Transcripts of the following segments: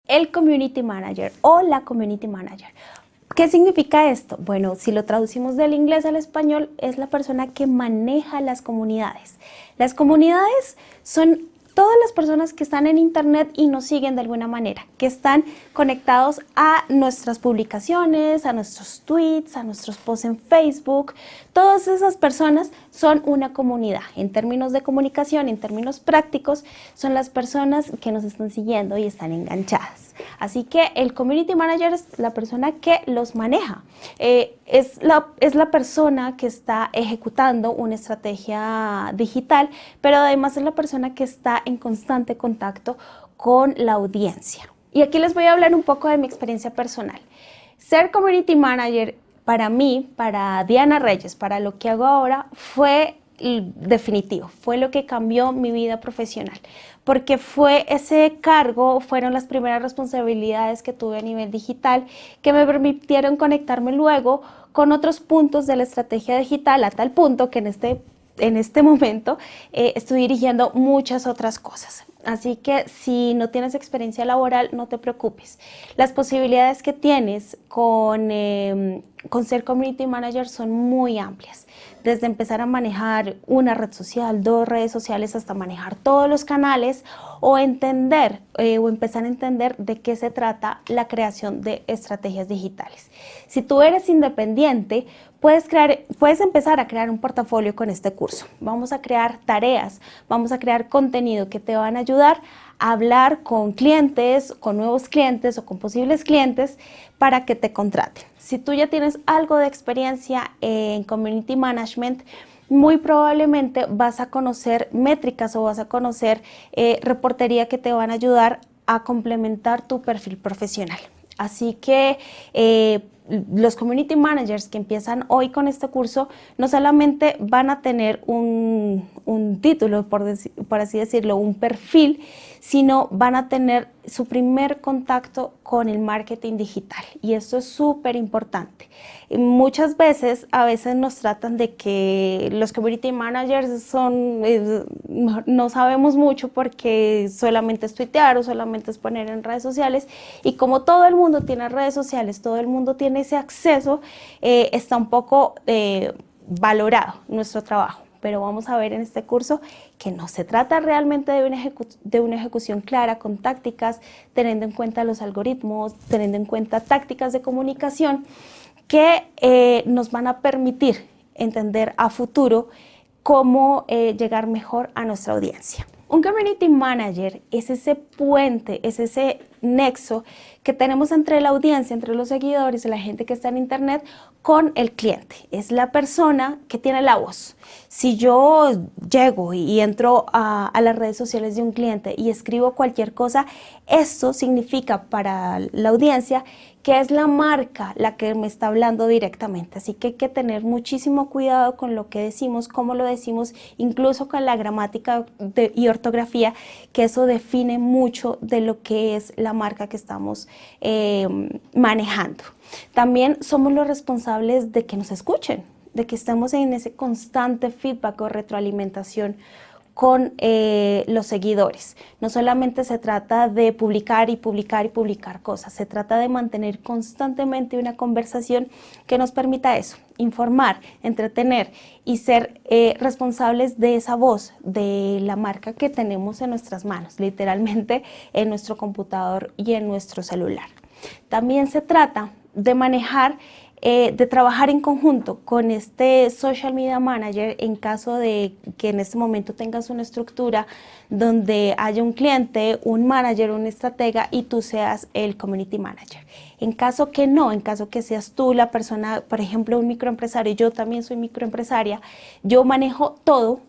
el Community Manager o la Community Manager. ¿Qué significa esto? Bueno, si lo traducimos del inglés al español, es la persona que maneja las comunidades. Las comunidades son todas las personas que están en internet y nos siguen de alguna manera, que están conectados a nuestras publicaciones, a nuestros tweets, a nuestros posts en Facebook. Todas esas personas son una comunidad. En términos de comunicación, en términos prácticos, son las personas que nos están siguiendo y están enganchadas. Así que el Community Manager es la persona que los maneja. Es la persona que está ejecutando una estrategia digital, pero además es la persona que está en constante contacto con la audiencia. Y aquí les voy a hablar un poco de mi experiencia personal. Ser Community Manager para mí, para Diana Reyes, para lo que hago ahora, fue definitivo, fue lo que cambió mi vida profesional, porque fue ese cargo, fueron las primeras responsabilidades que tuve a nivel digital que me permitieron conectarme luego con otros puntos de la estrategia digital a tal punto que en este momento estoy dirigiendo muchas otras cosas. Así que si no tienes experiencia laboral, no te preocupes. Las posibilidades que tienes con ser Community Manager son muy amplias. Desde empezar a manejar una red social, 2 redes sociales, hasta manejar todos los canales o empezar a entender de qué se trata la creación de estrategias digitales. Si tú eres independiente, puedes empezar a crear un portafolio con este curso. Vamos a crear tareas, vamos a crear contenido que te van a ayudar a hablar con clientes, con nuevos clientes o con posibles clientes para que te contraten. Si tú ya tienes algo de experiencia en Community Management, muy probablemente vas a conocer métricas o vas a conocer reportería que te van a ayudar a complementar tu perfil profesional. Así que los Community Managers que empiezan hoy con este curso no solamente van a tener un título, por así decirlo, un perfil, sino van a tener su primer contacto con el marketing digital, y esto es súper importante. Muchas veces, nos tratan de que los Community Managers no sabemos mucho porque solamente es tuitear o solamente es poner en redes sociales, y como todo el mundo tiene redes sociales, todo el mundo tiene ese acceso, está un poco valorado nuestro trabajo. Pero vamos a ver en este curso que no se trata realmente de una ejecución clara con tácticas, teniendo en cuenta los algoritmos, teniendo en cuenta tácticas de comunicación que nos van a permitir entender a futuro cómo llegar mejor a nuestra audiencia. Un Community Manager es ese puente, es ese nexo que tenemos entre la audiencia, entre los seguidores, la gente que está en internet, con el cliente. Es la persona que tiene la voz. Si yo llego y entro a las redes sociales de un cliente y escribo cualquier cosa, esto significa para la audiencia que es la marca la que me está hablando directamente. Así que hay que tener muchísimo cuidado con lo que decimos, cómo lo decimos, incluso con la gramática y ortografía, que eso define mucho de lo que es la marca que estamos manejando. También somos los responsables de que nos escuchen, de que estemos en ese constante feedback o retroalimentación con los seguidores. No solamente se trata de publicar y publicar y publicar cosas, se trata de mantener constantemente una conversación que nos permita eso, informar, entretener y ser responsables de esa voz, de la marca que tenemos en nuestras manos, literalmente en nuestro computador y en nuestro celular. También se trata de manejar, de trabajar en conjunto con este Social Media Manager en caso de que en este momento tengas una estructura donde haya un cliente, un manager, un estratega y tú seas el Community Manager. En caso que no, en caso que seas tú la persona, por ejemplo, un microempresario, yo también soy microempresaria, yo manejo todo,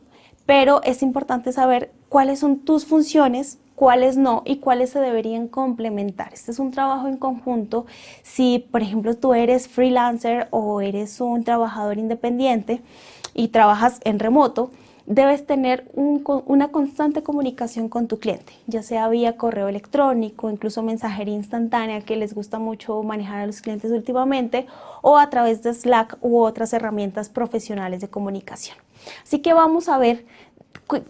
pero es importante saber cuáles son tus funciones, cuáles no y cuáles se deberían complementar. Este es un trabajo en conjunto. Si, por ejemplo, tú eres freelancer o eres un trabajador independiente y trabajas en remoto, debes tener una constante comunicación con tu cliente, ya sea vía correo electrónico, incluso mensajería instantánea, que les gusta mucho manejar a los clientes últimamente, o a través de Slack u otras herramientas profesionales de comunicación. Así que vamos a ver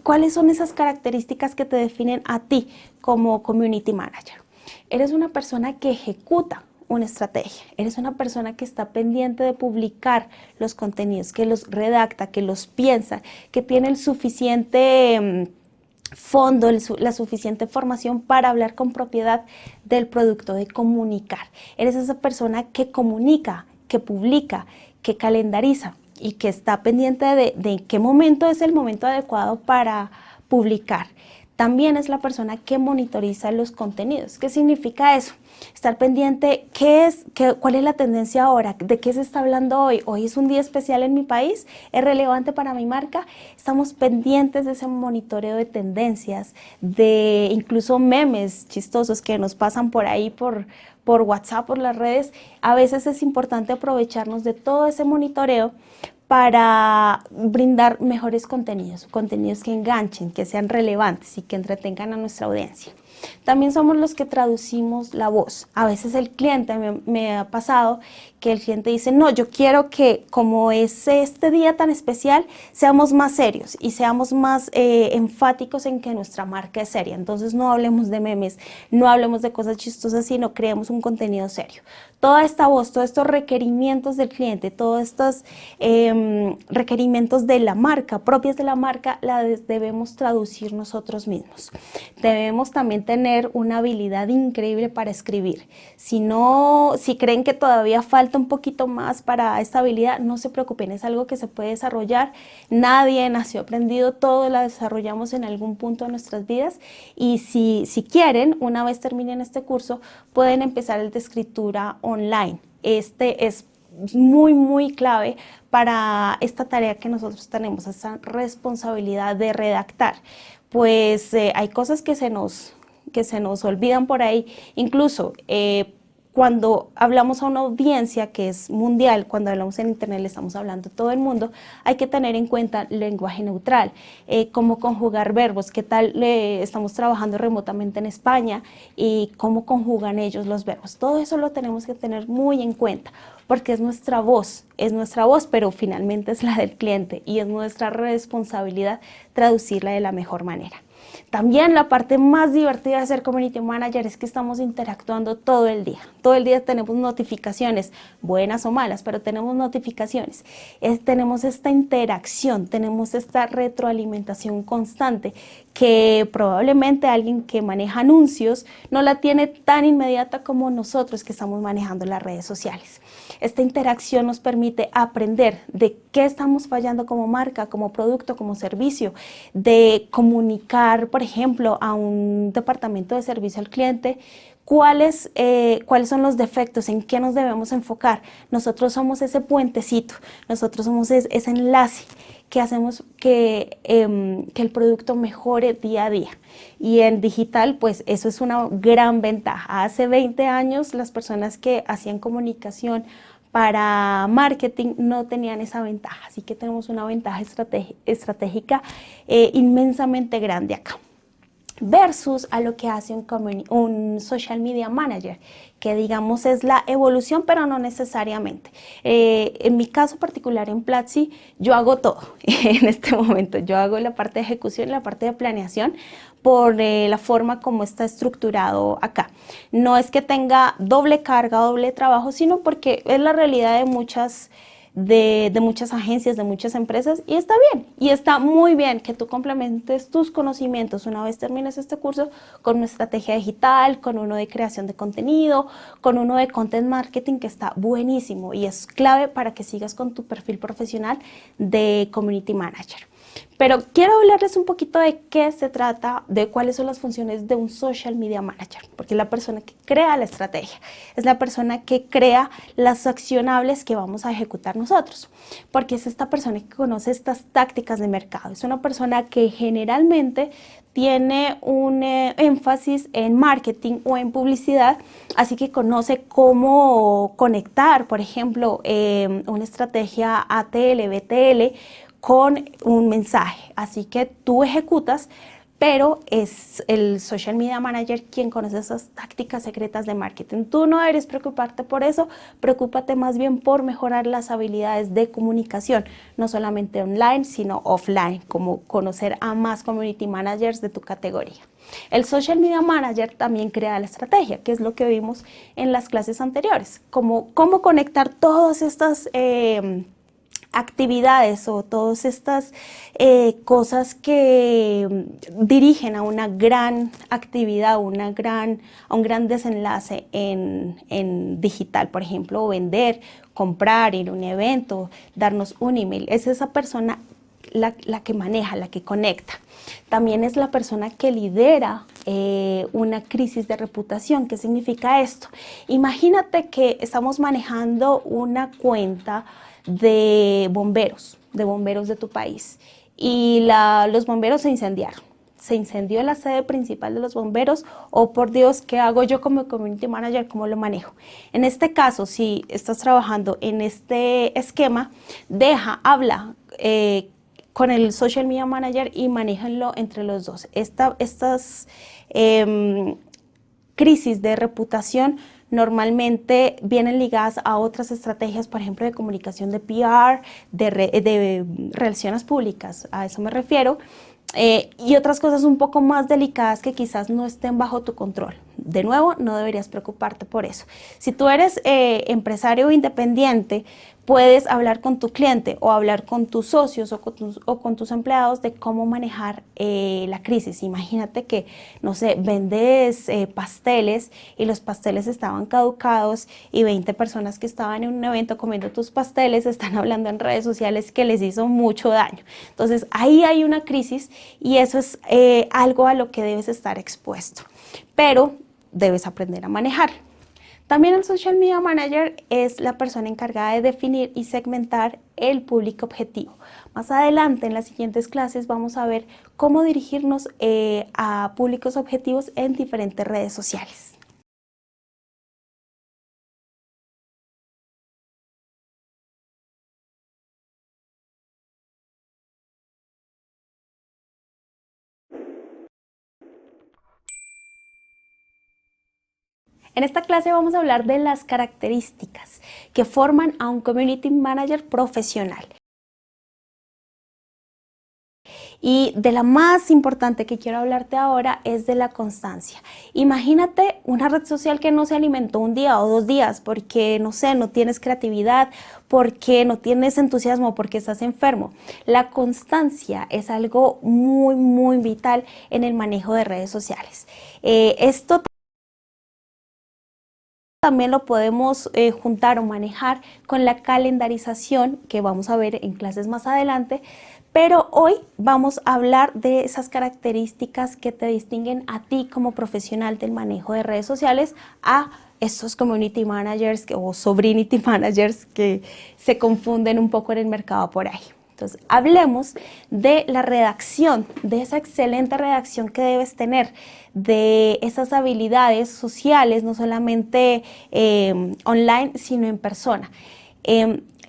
cuáles son esas características que te definen a ti como Community Manager. Eres una persona que ejecuta una estrategia, eres una persona que está pendiente de publicar los contenidos, que los redacta, que los piensa, que tiene el suficiente fondo, la suficiente formación para hablar con propiedad del producto, de comunicar. Eres esa persona que comunica, que publica, que calendariza y que está pendiente de qué momento es el momento adecuado para publicar. También es la persona que monitoriza los contenidos. ¿Qué significa eso? Estar pendiente, cuál es la tendencia ahora, de qué se está hablando hoy. Hoy es un día especial en mi país, es relevante para mi marca. Estamos pendientes de ese monitoreo de tendencias, de incluso memes chistosos que nos pasan por ahí, por WhatsApp, por las redes. A veces es importante aprovecharnos de todo ese monitoreo para brindar mejores contenidos que enganchen, que sean relevantes y que entretengan a nuestra audiencia. También somos los que traducimos la voz. A veces el cliente, me ha pasado que el cliente dice, no, yo quiero que como es este día tan especial, seamos más serios y seamos más enfáticos en que nuestra marca es seria. Entonces no hablemos de memes, no hablemos de cosas chistosas, sino creemos un contenido serio. Toda esta voz, todos estos requerimientos del cliente, todos estos requerimientos de la marca, propias de la marca, la debemos traducir nosotros mismos. Debemos también tener una habilidad increíble para escribir. Si creen que todavía falta un poquito más para esta habilidad, no se preocupen, es algo que se puede desarrollar. Nadie nació aprendido, todo la desarrollamos en algún punto de nuestras vidas y si quieren, una vez terminen este curso, pueden empezar el de escritura online. Este es muy, muy clave para esta tarea que nosotros tenemos, esta responsabilidad de redactar. Pues hay cosas que se nos olvidan por ahí, incluso cuando hablamos a una audiencia que es mundial, cuando hablamos en internet le estamos hablando a todo el mundo, hay que tener en cuenta el lenguaje neutral, cómo conjugar verbos, qué tal estamos trabajando remotamente en España y cómo conjugan ellos los verbos. Todo eso lo tenemos que tener muy en cuenta porque es nuestra voz, pero finalmente es la del cliente y es nuestra responsabilidad traducirla de la mejor manera. También la parte más divertida de ser Community Manager es que estamos interactuando todo el día. Todo el día tenemos notificaciones, buenas o malas, pero tenemos notificaciones. Tenemos esta interacción, tenemos esta retroalimentación constante que probablemente alguien que maneja anuncios no la tiene tan inmediata como nosotros que estamos manejando las redes sociales. Esta interacción nos permite aprender de qué estamos fallando como marca, como producto, como servicio, de comunicar, por ejemplo, a un departamento de servicio al cliente, cuáles son los defectos, en qué nos debemos enfocar. Nosotros somos ese puentecito, nosotros somos ese enlace que hacemos que el producto mejore día a día. Y en digital, pues eso es una gran ventaja. Hace 20 años las personas que hacían comunicación para marketing no tenían esa ventaja, así que tenemos una ventaja estratégica inmensamente grande acá. Versus a lo que hace un social media manager, que digamos es la evolución, pero no necesariamente. En mi caso particular en Platzi, yo hago todo en este momento. Yo hago la parte de ejecución y la parte de planeación por la forma como está estructurado acá. No es que tenga doble carga, doble trabajo, sino porque es la realidad de muchas agencias, de muchas empresas, y está bien, y está muy bien que tú complementes tus conocimientos una vez termines este curso con una estrategia digital, con uno de creación de contenido, con uno de content marketing, que está buenísimo y es clave para que sigas con tu perfil profesional de community manager. Pero quiero hablarles un poquito de qué se trata, de cuáles son las funciones de un social media manager, porque es la persona que crea la estrategia, es la persona que crea las accionables que vamos a ejecutar nosotros, porque es esta persona que conoce estas tácticas de mercado, es una persona que generalmente tiene un énfasis en marketing o en publicidad, así que conoce cómo conectar, por ejemplo, una estrategia ATL, BTL, con un mensaje. Así que tú ejecutas pero es el social media manager quien conoce esas tácticas secretas de marketing. Tú no deberías preocuparte por eso, preocúpate más bien por mejorar las habilidades de comunicación, no solamente online, sino offline, como conocer a más community managers de tu categoría. El social media manager también crea la estrategia, que es lo que vimos en las clases anteriores, como cómo conectar todas estas actividades o todas estas cosas que dirigen a una gran actividad, a un gran desenlace en digital, por ejemplo, vender, comprar, ir a un evento, darnos un email. Es esa persona la que maneja, la que conecta. También es la persona que lidera una crisis de reputación. ¿Qué significa esto? Imagínate que estamos manejando una cuenta de bomberos de tu país y los bomberos se incendiaron. Se incendió la sede principal de los bomberos. Oh, por Dios, ¿qué hago yo como community manager? ¿Cómo lo manejo? En este caso, si estás trabajando en este esquema, habla con el social media manager y manéjenlo entre los dos. Estas crisis de reputación normalmente vienen ligadas a otras estrategias, por ejemplo, de comunicación de PR, de relaciones públicas, a eso me refiero, y otras cosas un poco más delicadas que quizás no estén bajo tu control. De nuevo, no deberías preocuparte por eso. Si tú eres empresario independiente, puedes hablar con tu cliente o hablar con tus socios o con tus empleados de cómo manejar la crisis. Imagínate que, no sé, vendes pasteles y los pasteles estaban caducados y 20 personas que estaban en un evento comiendo tus pasteles están hablando en redes sociales que les hizo mucho daño. Entonces, ahí hay una crisis y eso es algo a lo que debes estar expuesto, pero debes aprender a manejar. También el social media manager es la persona encargada de definir y segmentar el público objetivo. Más adelante, en las siguientes clases, vamos a ver cómo dirigirnos a públicos objetivos en diferentes redes sociales. En esta clase vamos a hablar de las características que forman a un community manager profesional. Y de la más importante que quiero hablarte ahora es de la constancia. Imagínate una red social que no se alimentó un día o 2 días porque, no sé, no tienes creatividad, porque no tienes entusiasmo, porque estás enfermo. La constancia es algo muy, muy vital en el manejo de redes sociales. Esto también lo podemos juntar o manejar con la calendarización que vamos a ver en clases más adelante, pero hoy vamos a hablar de esas características que te distinguen a ti como profesional del manejo de redes sociales a estos community managers o sobrinity managers que se confunden un poco en el mercado por ahí. Entonces, hablemos de la redacción, de esa excelente redacción que debes tener, de esas habilidades sociales, no solamente online, sino en persona.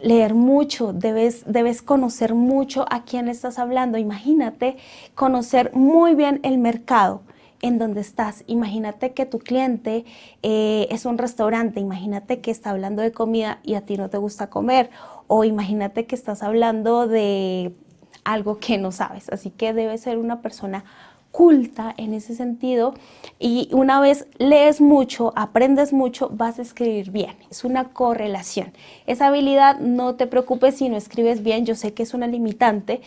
Leer mucho, debes conocer mucho a quién le estás hablando. Imagínate conocer muy bien el mercado en donde estás. Imagínate que tu cliente es un restaurante, imagínate que está hablando de comida y a ti no te gusta comer, o imagínate que estás hablando de algo que no sabes. Así que debes ser una persona culta en ese sentido, y una vez lees mucho, aprendes mucho, vas a escribir bien. Es una correlación. Esa habilidad, no te preocupes si no escribes bien, yo sé que es una limitante,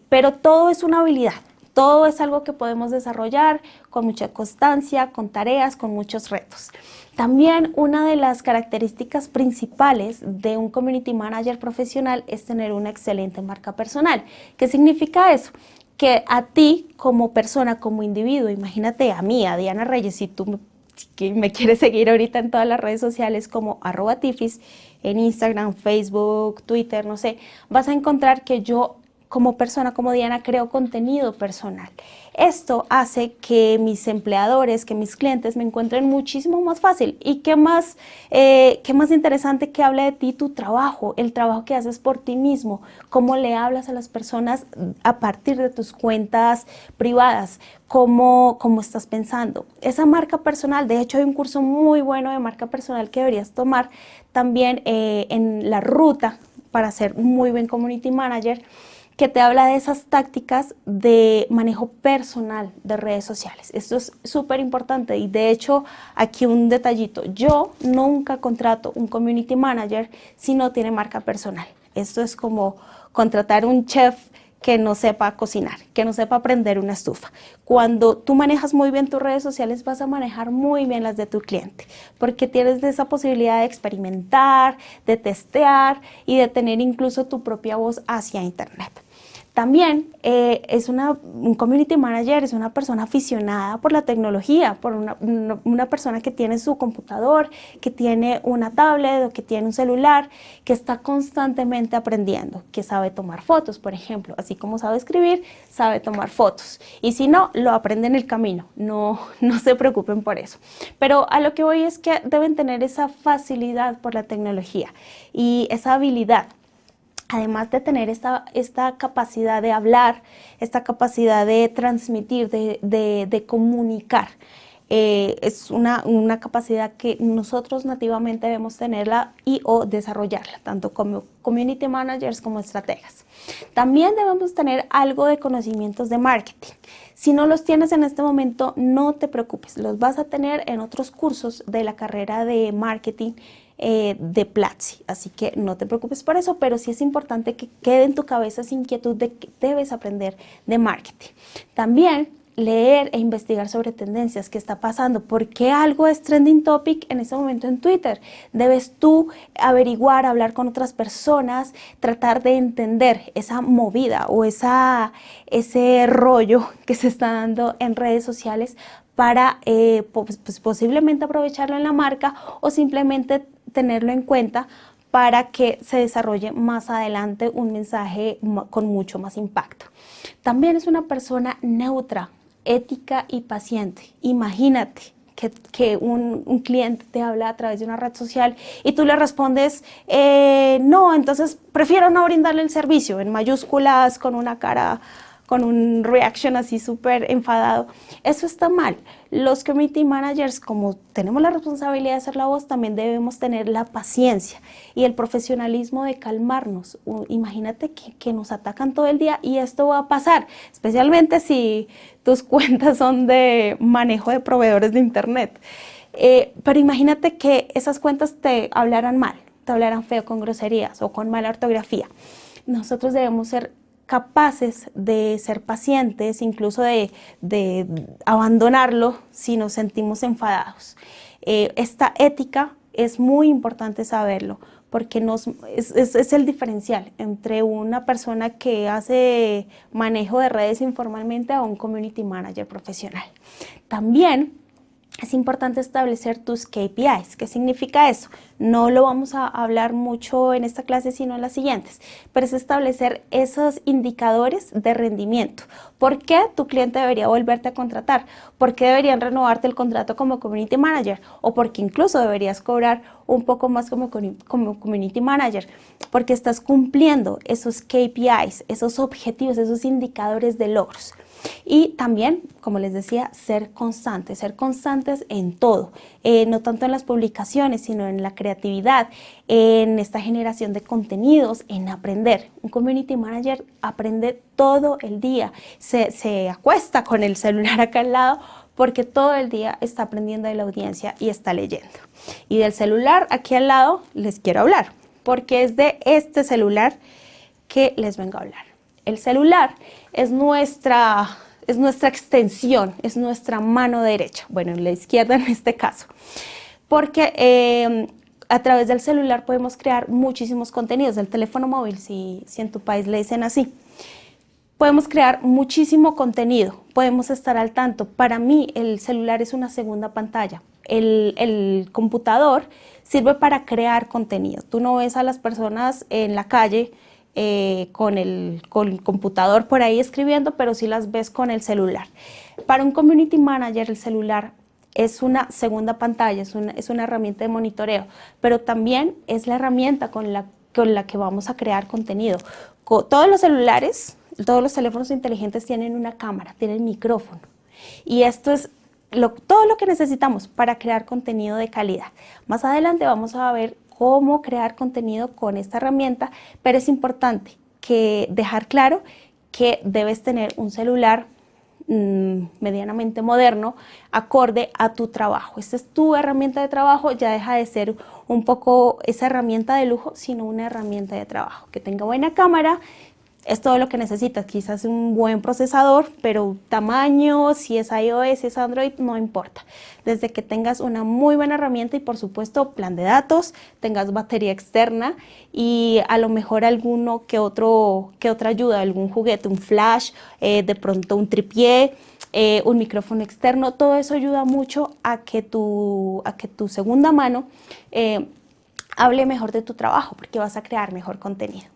pero todo es una habilidad. Todo es algo que podemos desarrollar con mucha constancia, con tareas, con muchos retos. También una de las características principales de un community manager profesional es tener una excelente marca personal. ¿Qué significa eso? Que a ti como persona, como individuo, imagínate a mí, a Diana Reyes, si tú me quieres seguir ahorita en todas las redes sociales como @tifis, en Instagram, Facebook, Twitter, no sé, vas a encontrar que yo como persona, como Diana, creo contenido personal. Esto hace que mis empleadores, que mis clientes me encuentren muchísimo más fácil. Y qué más interesante que hable de ti tu trabajo, el trabajo que haces por ti mismo, cómo le hablas a las personas a partir de tus cuentas privadas, cómo estás pensando. Esa marca personal, de hecho hay un curso muy bueno de marca personal que deberías tomar también en la ruta para ser un muy buen community manager, que te habla de esas tácticas de manejo personal de redes sociales. Esto es súper importante y de hecho aquí un detallito, yo nunca contrato un community manager si no tiene marca personal. Esto es como contratar un chef que no sepa cocinar, que no sepa prender una estufa. Cuando tú manejas muy bien tus redes sociales, vas a manejar muy bien las de tu cliente, porque tienes esa posibilidad de experimentar, de testear y de tener incluso tu propia voz hacia Internet. También un community manager es una persona aficionada por la tecnología, por una persona que tiene su computador, que tiene una tablet o que tiene un celular, que está constantemente aprendiendo, que sabe tomar fotos, por ejemplo, así como sabe escribir, sabe tomar fotos. Y si no, lo aprende en el camino, no se preocupen por eso. Pero a lo que voy es que deben tener esa facilidad por la tecnología y esa habilidad. Además de tener esta capacidad de hablar, esta capacidad de transmitir, de comunicar, es una capacidad que nosotros nativamente debemos tenerla o desarrollarla, tanto como community managers como estrategas. También debemos tener algo de conocimientos de marketing. Si no los tienes en este momento, no te preocupes, los vas a tener en otros cursos de la carrera de marketing de Platzi, así que no te preocupes por eso, pero sí es importante que quede en tu cabeza esa inquietud de que debes aprender de marketing. También leer e investigar sobre tendencias, qué está pasando, por qué algo es trending topic en ese momento en Twitter. Debes tú averiguar, hablar con otras personas, tratar de entender esa movida o ese rollo que se está dando en redes sociales para posiblemente aprovecharlo en la marca o simplemente tenerlo en cuenta para que se desarrolle más adelante un mensaje con mucho más impacto. También es una persona neutra, ética y paciente. Imagínate que un cliente te habla a través de una red social y tú le respondes, no, entonces prefiero no brindarle el servicio, en mayúsculas, con una cara, con un reaction así súper enfadado. Eso está mal. Los community managers, como tenemos la responsabilidad de ser la voz, también debemos tener la paciencia y el profesionalismo de calmarnos. Imagínate que nos atacan todo el día y esto va a pasar, especialmente si tus cuentas son de manejo de proveedores de Internet. Pero imagínate que esas cuentas te hablaran mal, te hablaran feo con groserías o con mala ortografía. Nosotros debemos ser capaces de ser pacientes, incluso de abandonarlo si nos sentimos enfadados. Esta ética es muy importante saberlo, porque es el diferencial entre una persona que hace manejo de redes informalmente a un community manager profesional. También es importante establecer tus KPIs. ¿Qué significa eso? No lo vamos a hablar mucho en esta clase, sino en las siguientes, pero es establecer esos indicadores de rendimiento. ¿Por qué tu cliente debería volverte a contratar? ¿Por qué deberían renovarte el contrato como community manager? ¿O porque incluso deberías cobrar un poco más como community manager? Porque estás cumpliendo esos KPIs, esos objetivos, esos indicadores de logros. Y también, como les decía, ser constantes en todo, no tanto en las publicaciones, sino en la creatividad, en esta generación de contenidos, en aprender. Un community manager aprende todo el día, se acuesta con el celular acá al lado porque todo el día está aprendiendo de la audiencia y está leyendo. Y del celular aquí al lado les quiero hablar, porque es de este celular que les vengo a hablar. El celular es nuestra extensión, es nuestra mano derecha, bueno, la izquierda en este caso, porque a través del celular podemos crear muchísimos contenidos, del teléfono móvil, si en tu país le dicen así. Podemos crear muchísimo contenido, podemos estar al tanto. Para mí el celular es una segunda pantalla. El computador sirve para crear contenido. Tú no ves a las personas en la calle con el computador por ahí escribiendo, pero sí las ves con el celular. Para un community manager el celular es una segunda pantalla, es una herramienta de monitoreo, pero también es la herramienta con la que vamos a crear contenido. Todos los celulares, todos los teléfonos inteligentes tienen una cámara, tienen micrófono. Y esto es todo lo que necesitamos para crear contenido de calidad. Más adelante vamos a ver cómo crear contenido con esta herramienta, pero es importante dejar claro que debes tener un celular medianamente moderno, acorde a tu trabajo. Esta es tu herramienta de trabajo, ya deja de ser un poco esa herramienta de lujo, sino una herramienta de trabajo. Que tenga buena cámara, es todo lo que necesitas, quizás un buen procesador, pero tamaño, si es iOS, si es Android, no importa. Desde que tengas una muy buena herramienta y por supuesto plan de datos, tengas batería externa y a lo mejor alguno que otra ayuda, algún juguete, un flash, de pronto un tripié, un micrófono externo, todo eso ayuda mucho a que tu segunda mano hable mejor de tu trabajo porque vas a crear mejor contenido.